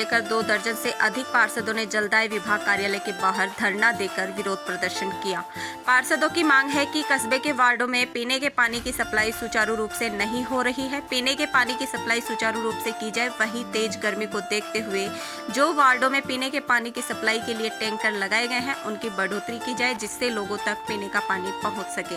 लेकर 2 दर्जन से अधिक पार्षदों ने जलदाय विभाग कार्यालय के बाहर धरना देकर विरोध प्रदर्शन किया। पार्षदों की मांग है कि कस्बे के वार्डों में पीने के पानी की सप्लाई सुचारू रूप से नहीं हो रही है। पीने के पानी की सप्लाई सुचारू रूप से की जाए, वहीं तेज गर्मी को देखते हुए जो वार्डों में पीने के पानी की सप्लाई के लिए टैंकर लगाए गए हैं उनकी बढ़ोतरी की जाए, जिससे लोगों तक पीने का पानी पहुंच सके।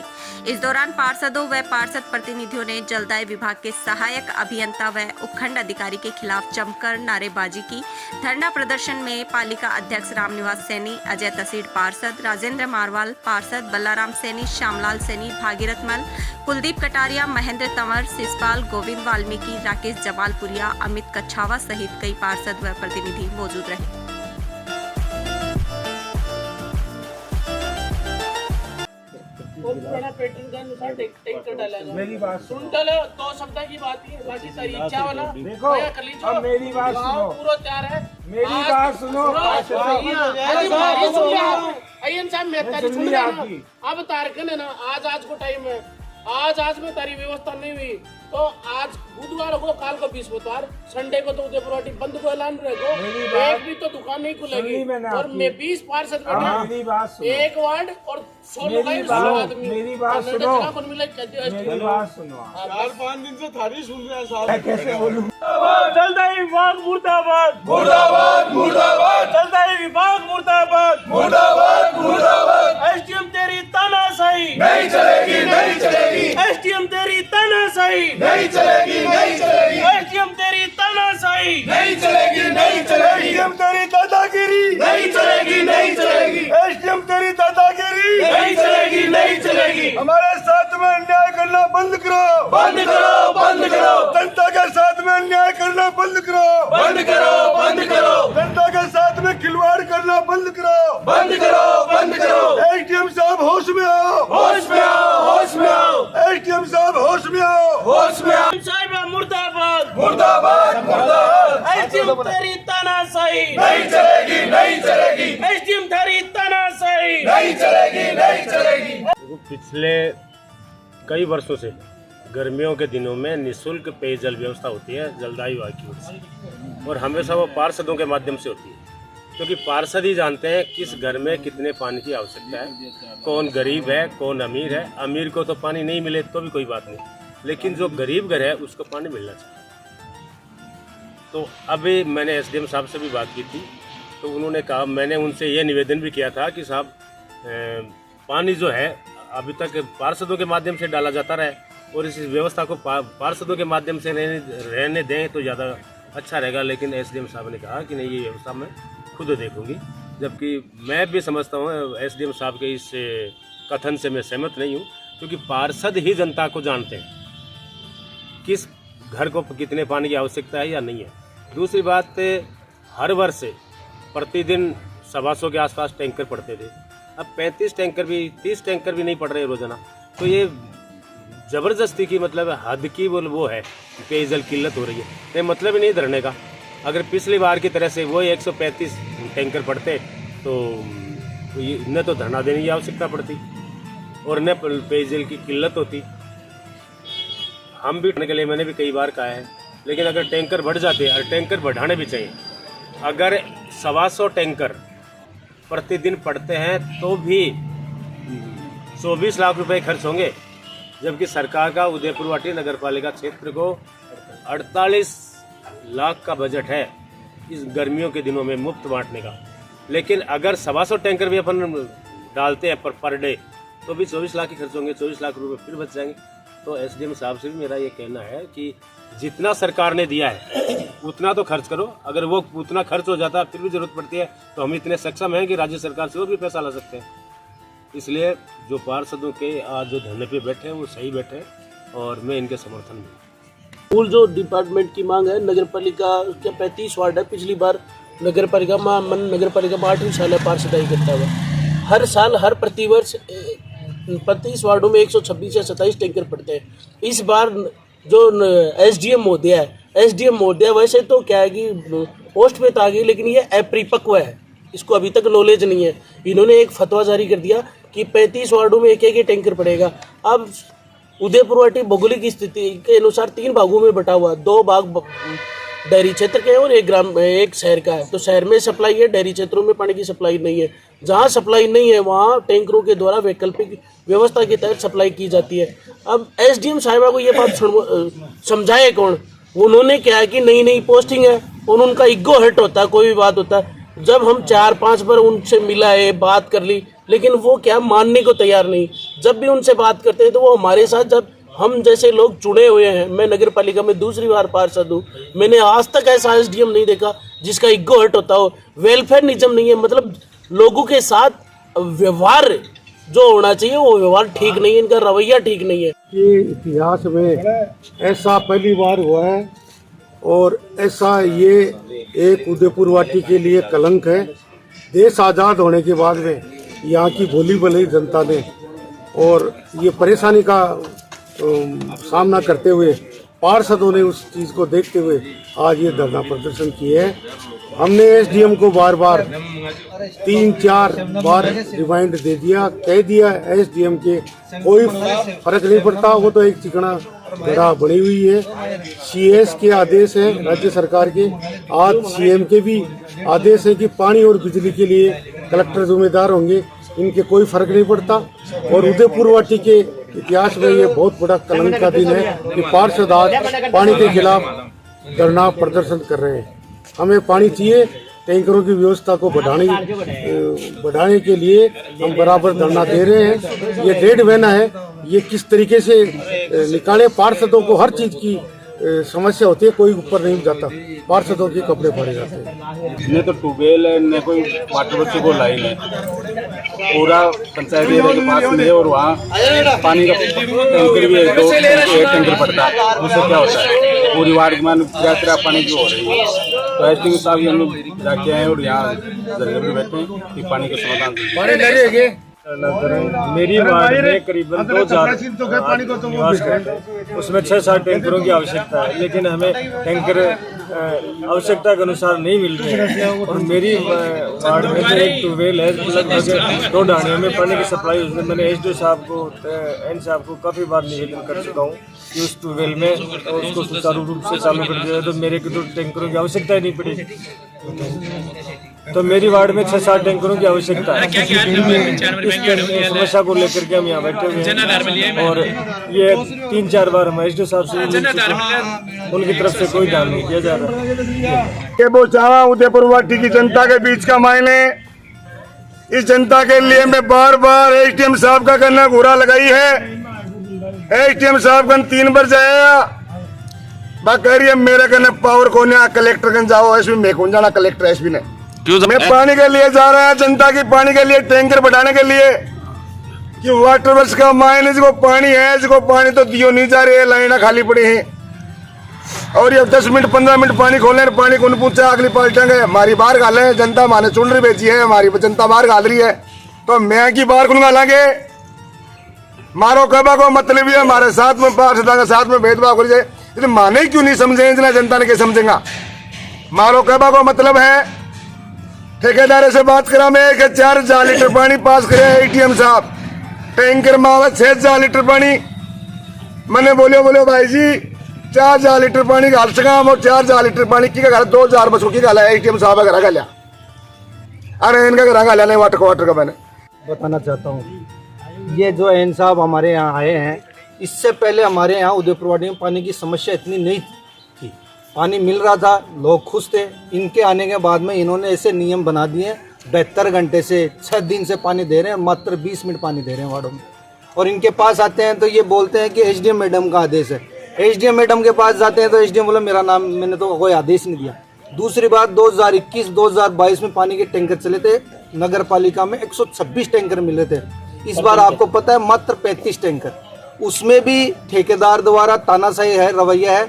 इस दौरान पार्षदों व पार्षद प्रतिनिधियों ने जलदाय विभाग के सहायक अभियंता व उपखंड अधिकारी के खिलाफ जमकर नारेबाजी की। धरना प्रदर्शन में पालिका अध्यक्ष रामनिवास सैनी, अजय तसीड़ पार्षद, राजेंद्र मारवाल पार्षद, बल्लाराम सैनी, श्यामलाल सैनी, भागीरथ मल, कुलदीप कटारिया, महेंद्र तंवर, शिषपाल, गोविंद वाल्मीकि, राकेश जमालपुरिया, अमित कच्छावा सहित कई पार्षद व प्रतिनिधि मौजूद रहे। पुराना पैटर्न के अनुसार टैंकर डालेगा। मेरी बात सुन डालो, 2 सप्ताह की बात ही है, बाकी सारी इच्छा वाला देखो। अब मेरी बात सुनो, पूरा तैयार है। मेरी बात सुनो। अयन साहब मैं तारी सुन रहा हूं। अब तारकन है ना, आज को टाइम है, आज में तारी व्यवस्था नहीं हुई तो आज बुधवार को, काल को 20 बुधवार, संडे को तो उदयपुर बंद को ऐलान रहेगा। एक भी तो दुकान नहीं खुलेगी और मैं 20 पार्षद बैठे, एक वार्ड और 100 आदमी। मेरी बात सुनो, 4-5 दिन से थारी सुन रहे हैं साहब। कैसे बोलूं? जलदाय विभाग मुर्दाबाद, मुर्दाबाद, मुर्दाबाद। जलदाय विभाग मुर्दाबाद, मुर्दाबाद, मुर्दाबाद। एसडीएम तेरी तानाशाही नहीं चलेगी, नहीं चलेगी। एसडीएम तेरी तानाशाही नहीं चलेगी, नहीं चलेगी। एसडीएम तेरी तानाशाही नहीं चलेगी, नहीं चलेगी। एसडीएम तेरी दादागिरी नहीं चलेगी, नहीं चलेगी। एसडीएम तेरी दादागिरी नहीं चलेगी, नहीं चलेगी। हमारे साथ में अन्याय करना बंद करो, बंद करो, बंद करो। जनता के साथ में अन्याय करना बंद करो, बंद करो, बंद करो। जनता के साथ में खिलवाड़ करना बंद करो, बंद करो, बंद करो। एसडीएम साहब होश में आओ, होश में आओ, होश में आओ। एसडीएम साहब होश में आओ, होश में आओ। साहिब मुर्दाबाद, मुर्दाबाद, मुर्दाबाद। एसडीएम तेरी तानाशाही नहीं चलेगी, नहीं चलेगी। एसडीएम तेरी तानाशाही नहीं चलेगी, नहीं चलेगी। पिछले कई वर्षों से गर्मियों के दिनों में निःशुल्क पेयजल व्यवस्था होती है जलदाय विभाग की ओर से, और हमेशा वो पार्षदों के माध्यम से होती है, क्योंकि पार्षद ही जानते हैं किस घर में कितने पानी की आवश्यकता है, कौन गरीब है, कौन अमीर है। अमीर को तो पानी नहीं मिले तो भी कोई बात नहीं, लेकिन जो गरीब घर है उसको पानी मिलना चाहिए। तो अभी मैंने एसडीएम साहब से भी बात की थी, तो उन्होंने कहा, मैंने उनसे ये निवेदन भी किया था कि साहब पानी जो है अभी तक पार्षदों के माध्यम से डाला जाता रहे और इस व्यवस्था को पार्षदों के माध्यम से रहने दें तो ज़्यादा अच्छा रहेगा। लेकिन एसडीएम साहब ने कहा कि नहीं, ये व्यवस्था मैं खुद देखूंगी, जबकि मैं भी समझता हूँ एसडीएम साहब के इस कथन से मैं सहमत नहीं हूँ, क्योंकि पार्षद ही जनता को जानते हैं किस घर को कितने पानी की आवश्यकता है या नहीं है। दूसरी बात, हर वर्ष प्रतिदिन 125 के आसपास टैंकर पड़ते थे, अब 35 टैंकर भी 30 टैंकर भी नहीं पड़ रहे रोजाना। तो ये ज़बरदस्ती की मतलब हद की वो है, पेयजल किल्लत हो रही है, तो मतलब ही नहीं धरने का। अगर पिछली बार की तरह से वो 135 टैंकर पड़ते तो न तो धरना देने की आवश्यकता पड़ती और न पेयजल की किल्लत होती। हम भी के लिए मैंने भी कई बार कहा है, लेकिन अगर टैंकर बढ़ जाते और टैंकर बढ़ाने भी चाहिए। अगर 125 टैंकर प्रतिदिन पड़ते हैं तो भी 24 लाख रुपए खर्च होंगे, जबकि सरकार का उदयपुर वाटी नगर पालिका क्षेत्र को 48 लाख का बजट है इस गर्मियों के दिनों में मुफ्त बांटने का। लेकिन अगर 125 टैंकर भी अपन डालते हैं पर डे तो भी 24 लाख ही खर्च होंगे, 24 लाख रुपए फिर बच जाएंगे। तो एसडीएम साहब से भी मेरा ये कहना है कि जितना सरकार ने दिया है उतना तो खर्च करो। अगर वो उतना खर्च हो जाता है फिर भी जरूरत पड़ती है तो हम इतने सक्षम हैं कि राज्य सरकार से और भी पैसा ला सकते हैं। इसलिए जो पार्षदों के आज जो धरने पे बैठे हैं वो सही बैठे हैं और मैं इनके समर्थन में। मूल जो डिपार्टमेंट की मांग है, नगर पालिका के 35 वार्ड है, पिछली बार नगर पालिका में 8वीं साल है पार्षदाई करता हुआ। हर साल हर प्रतिवर्ष 35 वार्डों में 126 या 27 टैंकर पड़ते हैं। इस बार जो एसडीएम महोदय है, एसडीएम महोदय वैसे तो क्या है कि पोस्ट पे तो आ गई, लेकिन ये अपरिपक्व है, इसको अभी तक नॉलेज नहीं है। इन्होंने एक फतवा जारी कर दिया कि 35 वार्डों में एक एक टैंकर पड़ेगा। अब उदयपुर वाटी भौगोलिक स्थिति के अनुसार 3 भागों में बटा हुआ, 2 भाग डेयरी क्षेत्र के हैं और एक शहर का है। तो शहर में सप्लाई है, डेयरी क्षेत्रों में पानी की सप्लाई नहीं है। जहाँ सप्लाई नहीं है वहाँ टैंकरों के द्वारा वैकल्पिक व्यवस्था के तहत सप्लाई की जाती है। अब एसडीएम साहिबा को ये बात समझाए कौन? उन्होंने क्या है कि नई नई पोस्टिंग है और उनका ईगो हर्ट होता है, कोई भी बात होता है। जब हम 4-5 बार उनसे मिला है, बात कर ली, लेकिन वो क्या मानने को तैयार नहीं। जब भी उनसे बात करते हैं तो वो हमारे साथ, जब हम जैसे लोग चुने हुए हैं, मैं नगर पालिका में दूसरी बार पार्षद हूँ, मैंने आज तक ऐसा एसडीएम नहीं देखा जिसका ईगो हर्ट होता हो। वेलफेयर निजम नहीं है, मतलब लोगों के साथ व्यवहार जो होना चाहिए वो व्यवहार ठीक नहीं है, इनका रवैया ठीक नहीं है। ये इतिहास में ऐसा पहली बार हुआ है और ऐसा ये एक उदयपुर वाटी के लिए कलंक है। देश आज़ाद होने के बाद में यहाँ की भोली भली जनता ने और ये परेशानी का सामना करते हुए पार्षदों ने उस चीज़ को देखते हुए आज ये धरना प्रदर्शन किए हैं। हमने एसडीएम को बार बार 3-4 बार रिमाइंड दे दिया, कह दिया एसडीएम के कोई फर्क नहीं पड़ता, वो तो एक चिकना घड़ा बनी हुई है। सीएस के आदेश है राज्य सरकार के, आज सीएम के भी आदेश है कि पानी और बिजली के लिए कलेक्टर जिम्मेदार होंगे, इनके कोई फर्क नहीं पड़ता। और उदयपुर वाटी के इतिहास में ये बहुत बड़ा कलंक का दिन है कि पार्षद आज पानी के खिलाफ धरना प्रदर्शन कर रहे हैं। हमें पानी चाहिए, टैंकरों की व्यवस्था को बढ़ाने के लिए हम बराबर धरना दे रहे हैं। ये डेढ़ महीना है, ये किस तरीके से निकाले। पार्षदों को हर चीज़ की समस्या होती है, कोई ऊपर नहीं जाता, पार्षदों के कपड़े फाड़े जाते हैं। न तो ट्यूबवेल है न कोई वाटर बच्चों को लाइन है, पूरा पंचायत एरिया के पास में है और वहाँ पानी का टैंकर भी है, 2 टैंकर पड़ता है। उससे क्या होता है पूरी वार्ड में यात्रा पानी की हो रही है। तो एसडीएम साहब हम लोग जाके आए और यहाँ जगह पे बैठे हैं कि पानी का समाधान। मेरी वार्ड में करीबन 2000 निवास करते हैं, उसमें 6-7 टैंकरों की आवश्यकता है, लेकिन हमें टैंकर आवश्यकता के अनुसार नहीं मिल रहे हैं। और मेरी वार्ड में जो एक ट्यूबवेल है, लगभग 2 डाणियों में पानी की सप्लाई हुई। मैंने एसडीओ साहब को, एन साहब को काफ़ी बार निवेदन कर चुका हूँ कि उस ट्यूबवेल में उसको सुचारू रूप से चालू कर दिया तो मेरे को तो टैंकरों की आवश्यकता ही नहीं पड़ेगी। तो मेरी वार्ड में 6-7 टैंकरों की आवश्यकता है। इस समस्या को लेकर के हम यहाँ बैठे हुए हैं और ये 3-4 बार हम एसडीओ साहब से उनकी तरफ से कोई ध्यान नहीं दिया जा रहा। ये बोचावा उदयपुर वाटी की जनता के बीच का मायने, इस जनता के लिए मैं बार बार एसडीएम साहब का करना घूरा लगाई है। एसडीएम साहब का 3 बार जाया कह रही है मेरे कहने पावर को नहीं, कलेक्टर कन जाओ, एसपी में कौन जाना, कलेक्टर एसपी ने। मैं पानी के लिए जा रहा है, जनता की पानी के लिए, टैंकर बढ़ाने के लिए कि वाटर वर्क्स का मायने जिसको पानी है, जिसको पानी तो दियो नहीं जा रही है, लाइना खाली पड़ी है। और ये 10 मिनट 15 मिनट पानी खोले, पानी को पूछा अगली पाल्टेंगे हमारी बाहर गाले हैं। जनता माने चुनरी बेची है, हमारी जनता बाहर गाल रही है, तो मैं की बाहर कौन गालेंगे? मारो कबा को मतलब है हमारे साथ में पार्षद के साथ में भेदभाव कर जाए, माने क्यों नहीं समझे, इतना जनता ने क्या समझेगा? मारो कबा को मतलब है ठेकेदार से बात करा मैं कि 4,000 लीटर पानी पास करे एटीएम साहब, टैंकर मावा 6,000 लीटर पानी। मैंने बोलो भाई जी 4,000 लीटर पानी घाल सका और 4,000 लीटर पानी की घाला 2,000 बसों की घाला एटीएम साहब का घर गालिया। अरे इनका घर गालिया नहीं, वाटर का मैंने बताना चाहता हूँ। ये जो एन साहब हमारे यहाँ आए हैं, इससे पहले हमारे यहाँ उदयपुर वाटी में पानी की समस्या इतनी नहीं थी, पानी मिल रहा था, लोग खुश थे। इनके आने के बाद में इन्होंने ऐसे नियम बना दिए, 72 घंटे से 6 दिन से पानी दे रहे हैं, मात्र 20 मिनट पानी दे रहे हैं वार्डों में। और इनके पास आते हैं तो ये बोलते हैं कि एसडीएम मैडम का आदेश है। एसडीएम मैडम के पास जाते हैं तो एसडीएम बोला मेरा नाम, मैंने तो कोई आदेश नहीं दिया। दूसरी बात 2021-2022 में पानी के टैंकर चले थे, नगर पालिका में 126 टैंकर मिले थे। इस बार आपको पता है मात्र 35 टैंकर, उसमें भी ठेकेदार द्वारा तानाशाही है, रवैया है।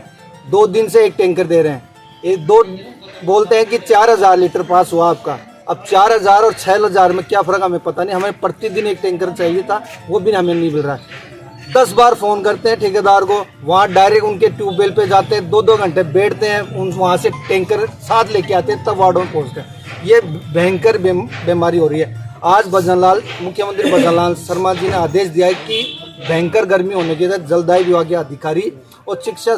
2 दिन से 1 टैंकर दे रहे हैं, एक 2 बोलते हैं कि 4,000 लीटर पास हुआ आपका। अब 4,000 और 6,000 में क्या फ़र्क हमें पता नहीं, हमें प्रतिदिन 1 टैंकर चाहिए था, वो भी हमें नहीं मिल रहा है। 10 बार फ़ोन करते हैं ठेकेदार को, वहाँ डायरेक्ट उनके ट्यूबवेल पे जाते हैं, 2-2 घंटे बैठते हैं, वहाँ से टैंकर साथ लेके आते हैं, तब वार्डों में पहुँचते हैं। ये भयंकर बीमारी हो रही है। आज मुख्यमंत्री भजनलाल शर्मा जी ने आदेश दिया है कि भयंकर गर्मी होने के बाद जलदाय विभाग के अधिकारी और शिक्षा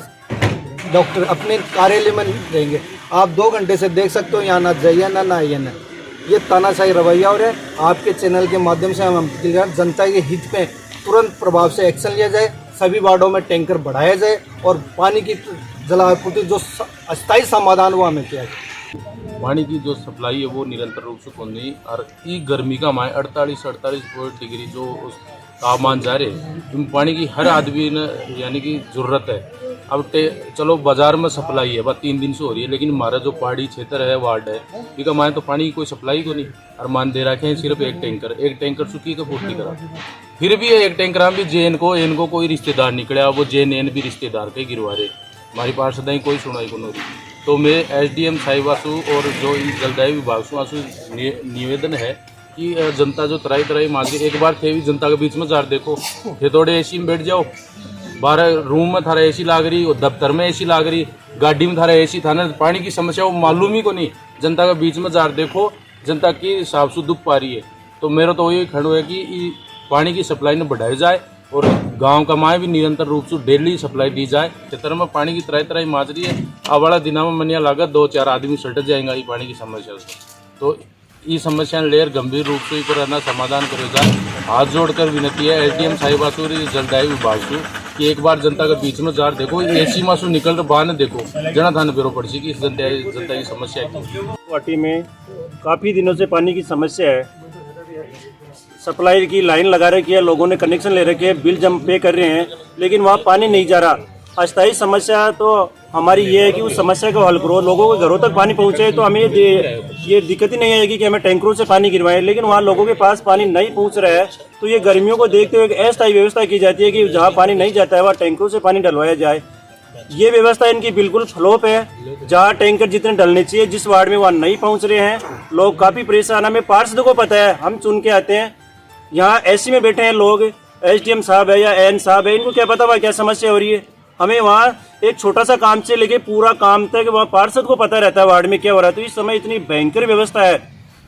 डॉक्टर अपने कार्यालय में रहेंगे। आप 2 घंटे से देख सकते हो यहाँ ना जाइए ना आइए ना। ये तानाशाही रवैया और है। आपके चैनल के माध्यम से हम जनता के हित में तुरंत प्रभाव से एक्शन लिया जाए, सभी वार्डों में टैंकर बढ़ाया जाए और पानी की जलापूर्ति जो अस्थायी समाधान वो हमें किया जाए। पानी की जो सप्लाई है वो निरंतर रूप से कौन नहीं, और ये गर्मी का माए 48 डिग्री जो उस तापमान जा रहे, पानी की हर आदमी ने यानी कि ज़रूरत है। अब चलो बाजार में सप्लाई है, बस 3 दिन से हो रही है, लेकिन हमारा जो पहाड़ी क्षेत्र है, वार्ड है, ठीक माने तो पानी की कोई सप्लाई को नहीं। और मान दे रखे हैं सिर्फ एक टैंकर सूखी का पूर्ति करा। फिर भी एक टैंकर हम भी जेन को कोई रिश्तेदार निकला, वो जेन भी रिश्तेदार के गिरवा रहे, हमारी पार्षद कोई सुनाई को नहीं। तो मैं SDM साहिबासु और जो जलदायी विभाग से आंसू निवेदन है कि जनता जो तराई मांगे, एक बार थे भी जनता के बीच में जार देखो, ये थोड़े एसी में बैठ जाओ, 12 रूम में थारा एसी लाग रही, और दफ्तर में एसी लाग रही, गाड़ी में थारा एसी था ना, पानी की समस्या वो मालूम ही को नहीं। जनता के बीच में जार देखो, जनता की साफ सु दुख पा रही है। तो मेरा तो यही खंड है कि पानी की सप्लाई ने बढ़ाई जाए और गांव का माए भी निरंतर रूप से डेली सप्लाई दी जाए। क्षेत्र में पानी की तरह माज रही है, अब वाला दिना में मनिया लागत 2-4 आदमी सट जाएंगे ये पानी की समस्या से। तो ये समस्या लेकर गंभीर रूप से रहना समाधान करे जाए। हाथ जोड़कर विनती है SDM साहिबासुरी जलदायी विभाग से कि एक बार जनता के बीच में जार देखो, एसी मासू निकल रहा बाहर देखो, जना थाने बेरो पड़ी कि जनता की समस्या है। वाटी में काफ़ी दिनों से पानी की समस्या है। सप्लाई की लाइन लगा रखी है, लोगों ने कनेक्शन ले रखे हैं, बिल जम पे कर रहे हैं, लेकिन वहाँ पानी नहीं जा रहा। अस्थायी समस्या तो हमारी ये है कि उस समस्या को हल करो, लोगों के घरों तक पानी पहुँचे, तो हमें ये दिक्कत ही नहीं आएगी कि हमें टैंकरों से पानी गिरवाएं। लेकिन वहाँ लोगों के पास पानी नहीं पहुँच रहा है, तो ये गर्मियों को देखते हुए एक अस्थायी व्यवस्था की जाती है कि जहाँ पानी नहीं जाता है वहाँ टैंकरों से पानी डलवाया जाए। ये व्यवस्था इनकी बिल्कुल फ्लॉप है। जहाँ टैंकर जितने डलने चाहिए जिस वार्ड में वहाँ नहीं पहुँच रहे हैं, लोग काफ़ी परेशान। हमें पार्षद को पता है, हम चुन के आते हैं, यहाँ एसी में बैठे हैं लोग, SDM साहब है या AN साहब है, इनको क्या पता वहाँ क्या समस्या हो रही है। हमें वहाँ एक छोटा सा काम से लेके पूरा काम तक वहाँ पार्षद को पता रहता है वार्ड में क्या हो रहा है। तो इस समय इतनी भयंकर व्यवस्था है,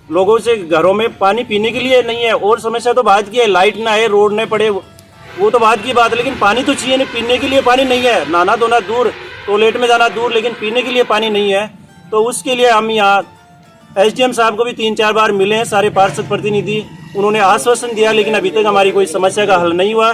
लोगों से घरों में पानी पीने के लिए नहीं है। और समस्या तो बात की है, लाइट ना आए, रोड न पड़े, वो तो बात की बात है, लेकिन पानी तो चाहिए नहीं, पीने के लिए पानी नहीं है। नहाना धोना दूर, टॉयलेट में जाना दूर, लेकिन पीने के लिए पानी नहीं है। तो उसके लिए हम यहाँ SDM साहब को भी 3-4 बार मिले हैं, सारे पार्षद प्रतिनिधि, उन्होंने आश्वासन दिया, लेकिन अभी तक हमारी कोई समस्या का हल नहीं हुआ।